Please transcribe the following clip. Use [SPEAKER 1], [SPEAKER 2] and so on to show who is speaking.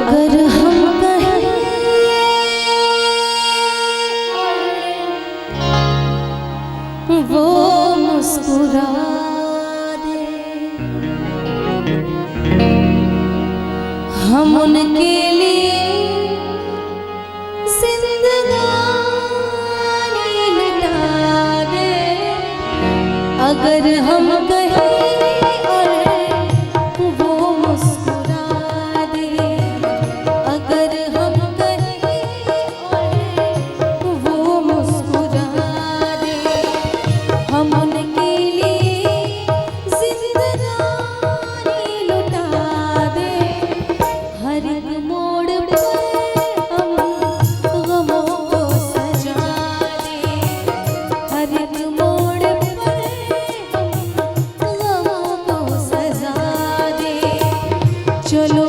[SPEAKER 1] अगर हम कहें वो मुस्कुरा दे, हम उनके लिए जिंदगानी लुटा दे। अगर हम कहें वो मुस्कुरा दे, अगर हम कहें वो मुस्कुरा दे, हम उनके लिए जिंदगानी लुटा दे। हर एक मोड़ पर हम गमों को सजा दे, हर एक मोड़ पर हम गमों को सजा दे। चलो